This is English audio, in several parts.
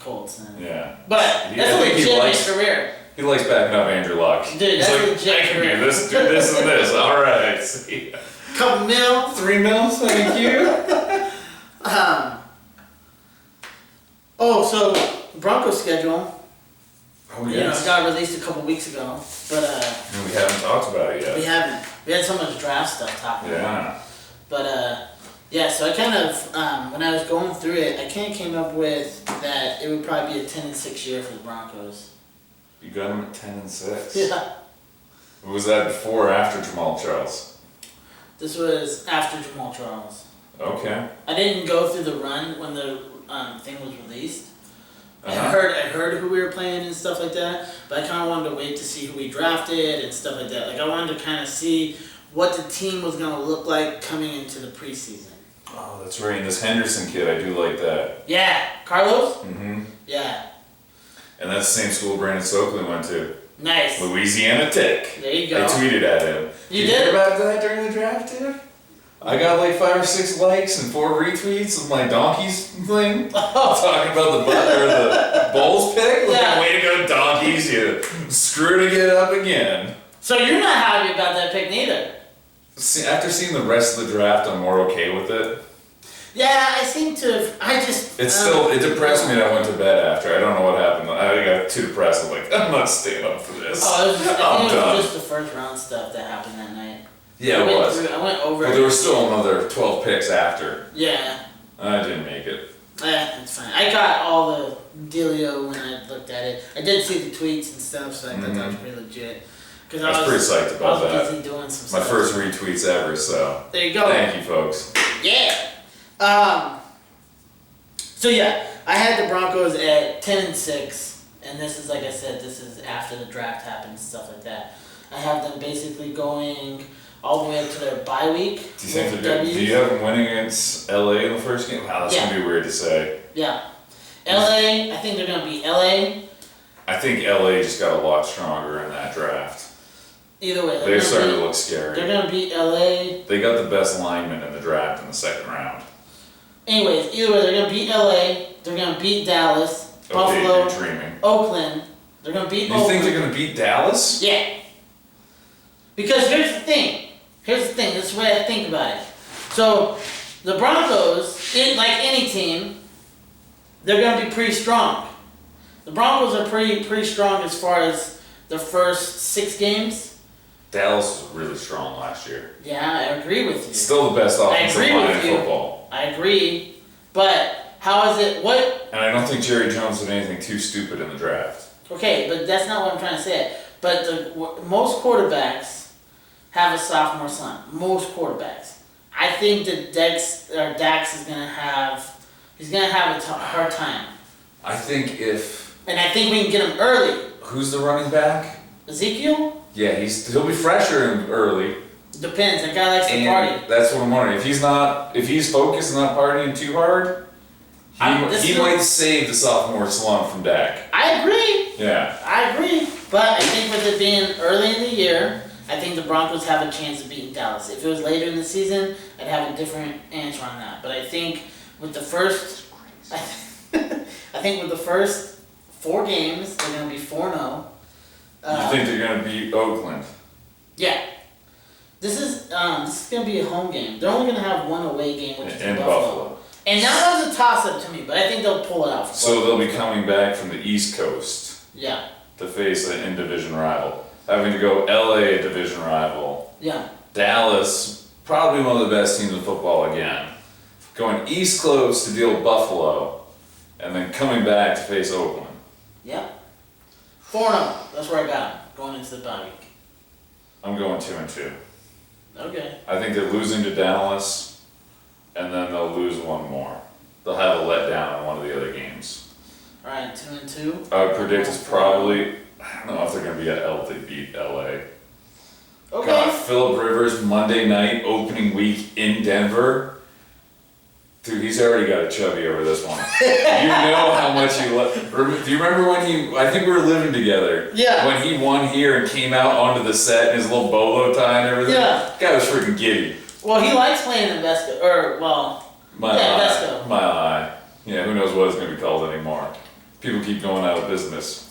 Colts. Yeah. But that's a legitimate career. He likes backing up Andrew Luck. Dude, that's a legit career. Do this and this. All right. See. Couple mil. 3 mil, thank you. So Broncos schedule. Oh, yes. It got released a couple weeks ago, but we haven't talked about it yet. We haven't. We had so much draft stuff talking about. But so I kind of when I was going through it, I kind of came up with that it would probably be a 10-6 year for the Broncos. You got them at 10-6. Yeah. Was that before or after Jamal Charles? This was after Jamal Charles. Okay. I didn't go through the run when the thing was released. Uh-huh. I heard who we were playing and stuff like that, but I kind of wanted to wait to see who we drafted and stuff like that. Like I wanted to kind of see what the team was going to look like coming into the preseason. Oh, that's right. And this Henderson kid, I do like that. Yeah, Carlos. Mm-hmm. Yeah. And that's the same school Brandon Stokely went to. Nice. Louisiana Tech. There you go. I tweeted at him. You did? Hear about that during the draft, dude? I got like 5 or 6 likes and 4 retweets of my Donkeys thing. Talking about the Bulls pick. Like, way to go, Donkeys! You screwed it up again. So you're not happy about that pick neither. See, after seeing the rest of the draft, I'm more okay with it. Yeah, I seem to. It depressed me that I went to bed after. I don't know what happened. I got too depressed. I'm like, I'm not staying up for this. I think it was just the first round stuff that happened that night. Yeah, it was. I went over. But there were still another 12 picks after. Yeah. I didn't make it. Yeah, it's fine. I got all the dealio when I looked at it. I did see the tweets and stuff, so I thought that was pretty legit. I was pretty psyched about that. Busy doing some My first retweets ever, so. There you go. Thank you, folks. Yeah. So yeah, I had the Broncos at 10-6, and this is, like I said, this is after the draft happened and stuff like that. I have them basically going all the way up to their bye week. Do you think do you have them winning against LA in the first game? Wow, that's gonna be weird to say. Yeah. LA, I think they're gonna beat LA. I think LA just got a lot stronger in that draft. Either way, they're starting to look scary. They're gonna beat LA. They got the best lineman in the draft in the second round. Anyways, either way, they're gonna beat LA. They're gonna beat Dallas, Buffalo, you're dreaming. Oakland. They're gonna beat. You think they're gonna beat Dallas? Yeah. Because here's the thing. This is the way I think about it. So, the Broncos, like any team, they're gonna be pretty strong. The Broncos are pretty strong as far as the first 6 games. Dallas was really strong last year. Yeah, I agree with you. Still the best offensive line in football. I agree, but how is it? What? And I don't think Jerry Jones did anything too stupid in the draft. Okay, but that's not what I'm trying to say. But most quarterbacks have a sophomore slump. Most quarterbacks. I think that Dax is gonna have. He's gonna have a hard time. I think And I think we can get him early. Who's the running back? Ezekiel? Yeah, he'll be fresher and early. Depends. That guy likes to party. That's what I'm wondering. If he's focused and not partying too hard, he might save the sophomore slump from Dak. I agree. Yeah. I agree. But I think with it being early in the year, I think the Broncos have a chance of beating Dallas. If it was later in the season, I'd have a different answer on that. But I think with the first, I think with the first 4 games, they're going to be 4-0. You think they're going to beat Oakland? Yeah. This is going to be a home game. They're only going to have 1 away game, which is in Buffalo. And that was a toss-up to me, but I think they'll pull it out. So they'll be coming back from the East Coast. Yeah. To face an in-division rival. Having to go LA division rival. Yeah. Dallas, probably one of the best teams in football again. Going East Coast to deal with Buffalo, and then coming back to face Oakland. Yeah. 4-0. That's where I got them, going into the bye week. I'm going 2-2. Okay. I think they're losing to Dallas, and then they'll lose one more. They'll have a letdown in one of the other games. Alright, 2-2. I would predict it's probably, I don't know if they're going to be at L if they beat LA. Okay. God, Phillip Rivers, Monday night, opening week in Denver. Dude, he's already got a chubby over this one. You know how much he do you remember when I think we were living together. Yeah. When he won here and came out onto the set in his little bolo tie and everything? Yeah. Guy was freaking giddy. Well, he likes playing in Vesco, Mile High. Vesco. Mile High. Yeah, who knows what it's going to be called anymore. people keep going out of business.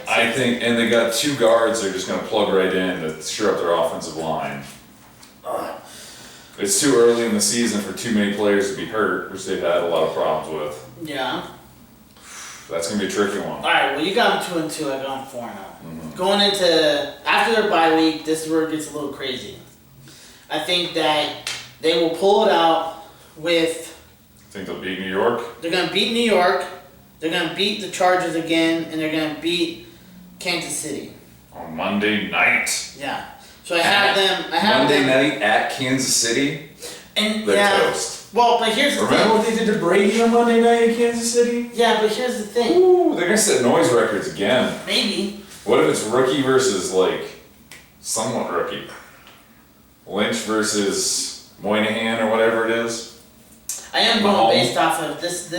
I think, and they got 2 guards they're just going to plug right in to shore up their offensive line. It's too early in the season for too many players to be hurt, which they've had a lot of problems with. Yeah. That's going to be a tricky one. Alright, well you got them 2-2, I got them 4-0. Mm-hmm. Going into, after their bye week, this is where it gets a little crazy. I think that they will pull it out with... Think they'll beat New York? They're going to beat New York, they're going to beat the Chargers again, and they're going to beat Kansas City. On Monday night. Yeah. So I have them... Monday night at Kansas City? And they're toast. Well, but here's the thing. Remember what they did to Brady on Monday night in Kansas City? Yeah, but here's the thing. Ooh, they're going to set noise records again. Maybe. What if it's rookie versus, like, somewhat rookie? Lynch versus Moynihan or whatever it is? I am going based off of this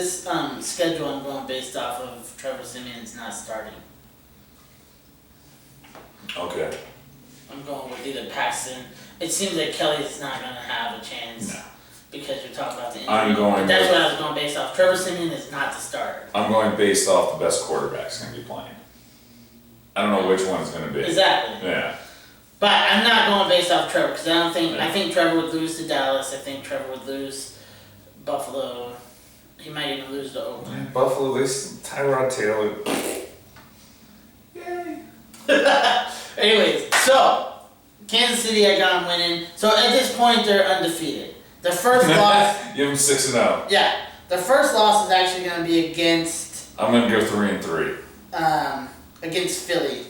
schedule. I'm going based off of Trevor Siemian's not starting. Okay. I'm going with either Paxton. It seems like Kelly's not going to have a chance. No. Because you're talking about the injury. But that's what I was going based off. Trevor Siemian is not the starter. I'm going based off the best quarterback's going to be playing. I don't know which one's going to be. Exactly. Yeah. But I'm not going based off Trevor because I think Trevor would lose to Dallas. I think Trevor would lose Buffalo. He might even lose to Oakland. Man, Buffalo, this Tyrod Taylor. Yay. Anyways, so Kansas City, I got them winning. So at this point, they're undefeated. The first loss. Give them 6-0. Yeah, the first loss is actually going to be against. I'm going to go 3-3. Against Philly,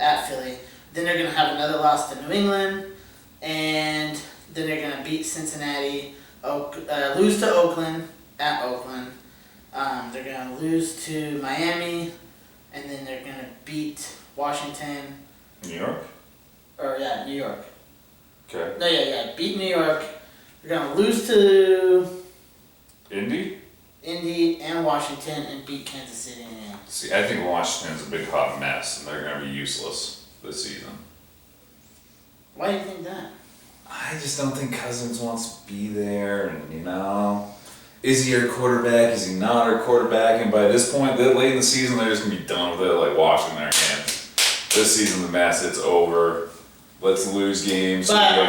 at Philly. Then they're going to have another loss to New England, and then they're going to beat Cincinnati, lose to Oakland, at Oakland. They're going to lose to Miami, and then they're going to beat Washington. New York? New York. Okay. No, beat New York. They're going to lose to Indy and Washington, and beat Kansas City. Yeah. See, I think Washington's a big hot mess, and they're going to be useless this season. Why do you think that? I just don't think Cousins wants to be there, and is he our quarterback? Is he not our quarterback? And by this point, late in the season, they're just going to be done with it, like washing their hands. This season, the mess, it's over. Let's lose games. But you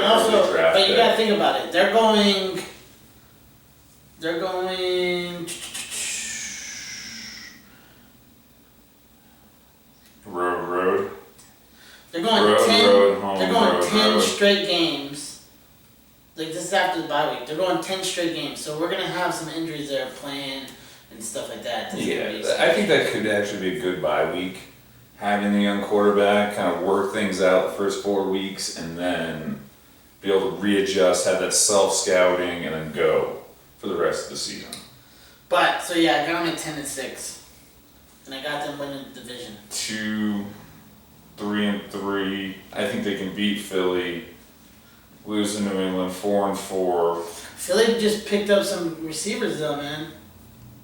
got to think about it. They're going. Road. They're going 10 straight games. Like this is after the bye week. They're going 10 straight games. So we're gonna have some injuries there playing and stuff like that. I think that could actually be a good bye week. Having the young quarterback kind of work things out the first 4 weeks and then be able to readjust, have that self-scouting, and then go for the rest of the season. But, I got them at 10-6. And I got them winning the division. 3-3. I think they can beat Philly, lose to New England, 4-4. Philly just picked up some receivers though, man.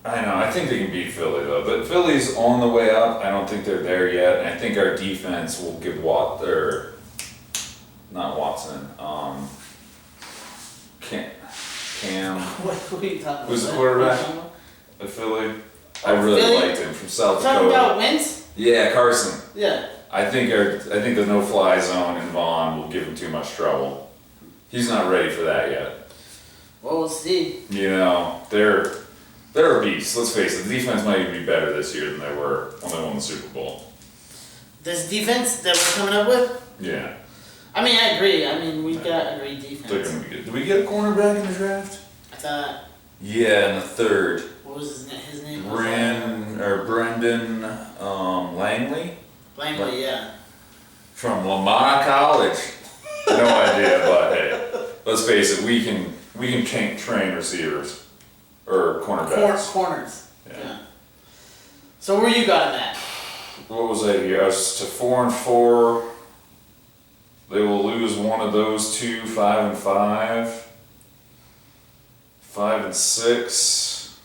I know, I think they can beat Philly though, but Philly's on the way up. I don't think they're there yet, and I think our defense will give not Watson, Cam. What are you talking about? Who's the quarterback of Philly? I really liked him from South Dakota. Talking about Wentz? Yeah, Carson. Yeah. I think the no-fly zone in Vaughn will give him too much trouble. He's not ready for that yet. Well, we'll see. They're a beast. Let's face it. The defense might even be better this year than they were when they won the Super Bowl. This defense that we're coming up with? Yeah. I mean, I agree. We've got a great defense. They're gonna be good. Did we get a cornerback in the draft? I thought. Yeah, in the third. What was his name? Brendan Langley. Langley, yeah. From Lamar College. No idea, but hey, let's face it. We can train receivers or cornerbacks. Corners. Yeah. So where you got him at? What was that here? I was to 4-4. They will lose one of those two, 5-5, 5-6,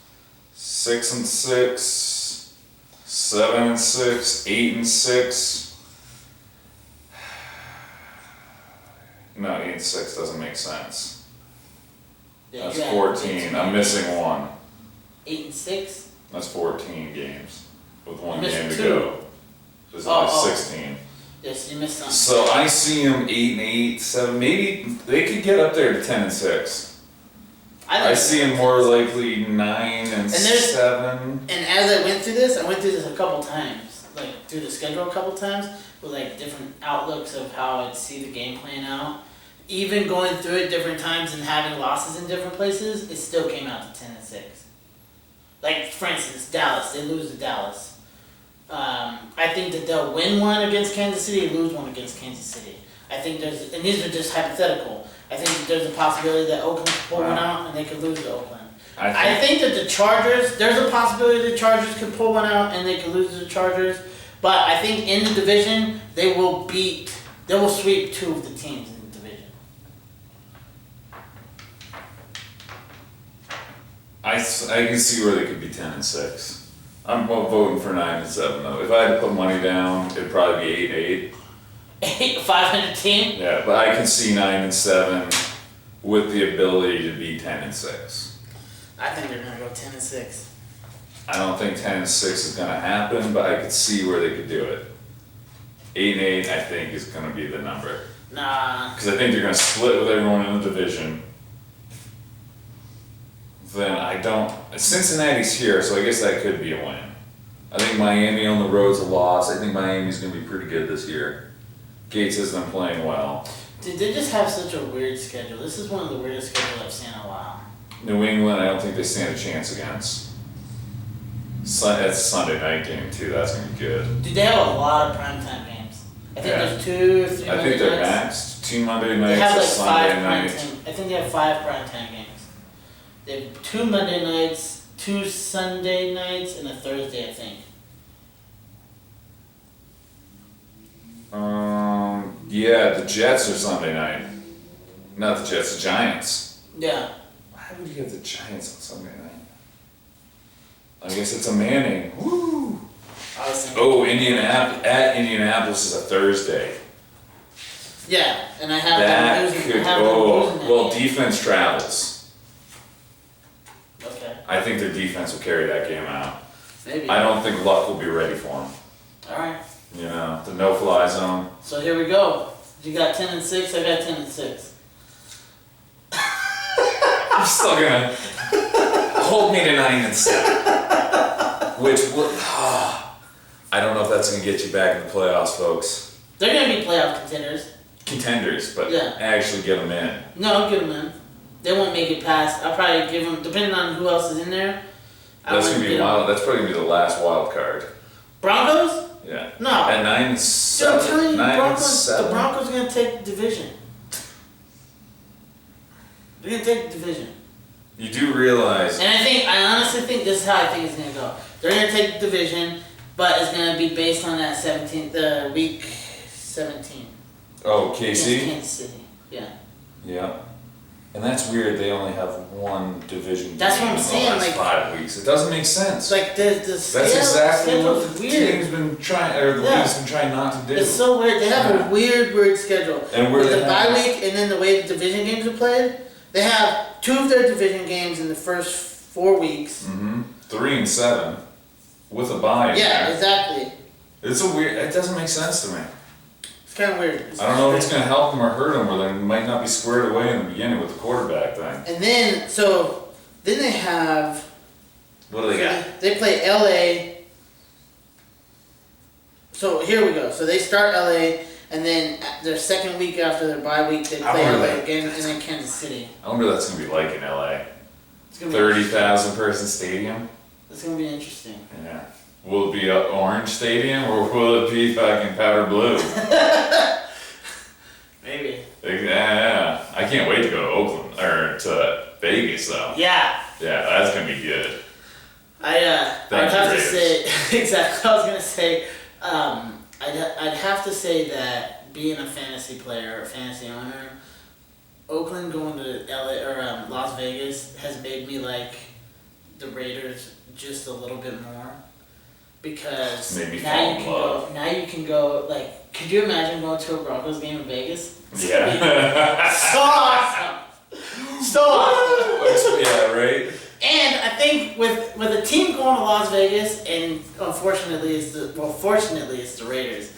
6-6, 7-6, 8-6. No, 8-6 doesn't make sense. Yeah, that's 14. I'm missing one. 8-6. That's 14 games. with one You missed game to 2. go. There's only 16. Yes, you missed something. So I see them 8-8, 7. Maybe they could get up there to 10-6. I see them more likely 9-7. And as I went through this a couple times, like through the schedule a couple times, with like different outlooks of how I'd see the game playing out. Even going through it different times and having losses in different places, it still came out to 10-6. Like for instance, Dallas, they lose to Dallas. I think that they'll win one against Kansas City and lose one against Kansas City. I think and these are just hypothetical. I think that there's a possibility that Oakland could pull one out and they could lose to Oakland. I think that the Chargers, there's a possibility the Chargers could pull one out and they could lose to the Chargers. But I think in the division, they will sweep 2 of the teams in the division. I can see where they could be 10-6. I'm voting for 9-7 though. If I had to put money down, it'd probably be 8-8. 500 team? Yeah, but I can see 9-7 with the ability to be 10-6. I think they're gonna go 10-6. I don't think 10-6 is gonna happen, but I could see where they could do it. 8-8, I think, is gonna be the number. Nah. Because I think they're gonna split with everyone in the division. Then Cincinnati's here, so I guess that could be a win. I think Miami on the road's a loss. I think Miami's gonna be pretty good this year. Gates has been playing well. Dude, they just have such a weird schedule. This is one of the weirdest schedules I've seen in a while. New England, I don't think they stand a chance against. That's a Sunday night game too. That's gonna be good. Dude, they have a lot of primetime games. I think there's 2 or 3 I think they're maxed. 2 Monday nights, they have a like Sunday 5 night. I think they have 5 primetime games. They have 2 Monday nights, 2 Sunday nights, and a Thursday, I think. Yeah, the Jets are Sunday night. Not the Jets, the Giants. Yeah. Why would you have the Giants on Sunday night? I guess it's a Manning. Woo! Indianapolis is a Thursday. Yeah, and I have That them could defense travels. Okay. I think their defense will carry that game out. Maybe. I don't think Luck will be ready for them. Alright. You know, the no-fly zone. So here we go. You got 10-6, I got 10-6. I'm still gonna hold me to 9-7. Which will, I don't know if that's gonna get you back in the playoffs, folks. They're gonna be playoff Contenders, but Yeah. actually get them in. No, I'll give them in. They won't make it past. I'll probably give them, depending on who else is in there. That's gonna be wild. That's probably gonna be the last wild card. Broncos? Yeah. No. At Dude, I'm 9-7. telling you, 9-7. the Broncos are gonna take the division. They're gonna take the division. You do realize. And I honestly think this is how I think it's gonna go. They're gonna take the division, but it's gonna be based on that week 17. Oh, Against KC? Kansas City. Yeah. Yeah. And that's weird, they only have one division That's game what I'm in the saying, last like- 5 weeks. It doesn't make sense. It's like the scale, That's exactly what schedule's the weird. team's been trying, or the Yeah. league's been trying not to do. It's so weird. They have a weird schedule. And where with they the bye have- week and then the way the division games are played, they have 2 of their division games in the first 4 weeks. 3-7 with a bye. in Yeah, there. exactly. It's a weird. It doesn't make sense to me. It's kind of weird. I don't know if it's going to help them or hurt them, or they might not be squared away in the beginning with the quarterback thing. And then they have. What do they got? They play LA. So here we go. So they start LA, and then their second week after their bye week, they play LA again, and then Kansas City. I wonder what that's going to be like in LA. It's gonna be 30,000 person stadium. It's gonna be interesting. Yeah. Will it be an orange stadium or will it be fucking powder blue? Maybe. Yeah. I can't wait to go to Oakland or to Vegas though. Yeah. Yeah, that's gonna be good. I'd Thank have you, to say exactly. I was gonna say. I'd have to say that being a fantasy player or fantasy owner, Oakland going to LA or Las Vegas has made me like the Raiders just a little bit more, because Made me now fall you in can love. go. Now you can go. Like, could you imagine going to a Broncos game in Vegas? Yeah. So awesome. So awesome. Yeah, right? And And I think with a team going to Las Vegas, and fortunately it's the Raiders.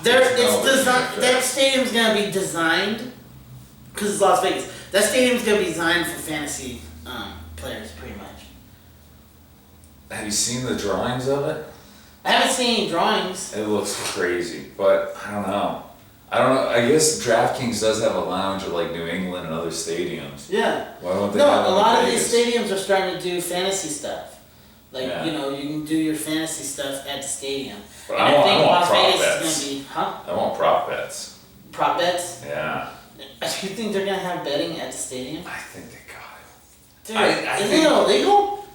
That stadium's gonna be designed because it's Las Vegas. That stadium's gonna be designed for fantasy players, pretty much. Have you seen the drawings of it? I haven't seen any drawings. It looks crazy, but I don't know. I guess DraftKings does have a lounge at like New England and other stadiums. Yeah. Why don't they No, have it a in lot of Vegas? these stadiums are starting to do fantasy stuff. Like, Yeah. you know, you can do your fantasy stuff at the stadium. But And I want Las prop Vegas bets. is gonna be, huh? I want prop bets. Prop bets? Yeah. You think they're gonna have betting at the stadium? I think they got it. Dude, I isn't think- it illegal?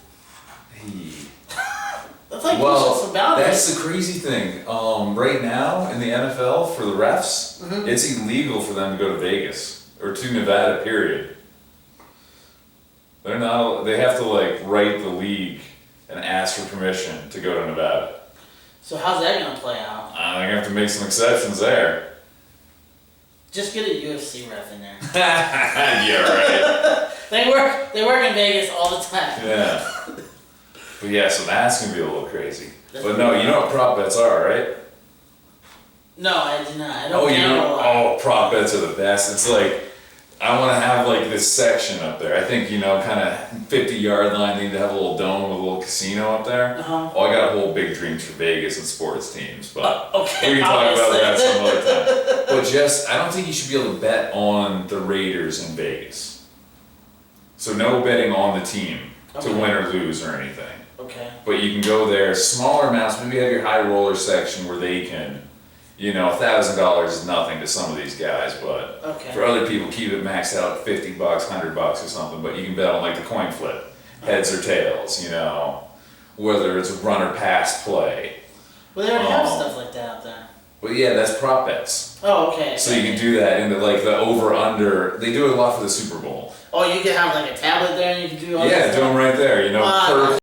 That's like pushing some boundaries. That's the crazy thing. Right now in the NFL for the refs, it's illegal for them to go to Vegas or to Nevada. Period. They're not. They have to like write the league and ask for permission to go to Nevada. So how's that gonna play out? They're gonna have to make some exceptions there. Just get a UFC ref in there. Yeah, right. They work in Vegas all the time. Yeah. But yeah, so that's gonna be a little crazy. That's But no, you know what prop bets are, right? No, I do not. I don't Oh, you gamble a know? lot. Oh, prop bets are the best. It's like, I want to have like this section up there. I think, you know, kind of 50-yard line, need to have a little dome with a little casino up there. Uh-huh. Oh, I got a whole big dreams for Vegas and sports teams, but Okay, we can talk about that obviously. some other time. But just, I don't think you should be able to bet on the Raiders in Vegas. So no betting on the team to win or lose or anything. Okay. But you can go there, smaller amounts, maybe have your high roller section where they can, you know, $1,000 is nothing to some of these guys, but Okay. for other people, keep it maxed out at $50, $100 or something, but you can bet on like the coin flip, heads or tails, you know, whether it's a run or pass play. Well, they already have stuff like that out there. But yeah, that's prop bets. Oh, okay. So you can do that in the, like the over-under, they do it a lot for the Super Bowl. Oh, you can have like a tablet there and you can do all Yeah, that do them right there, you know, per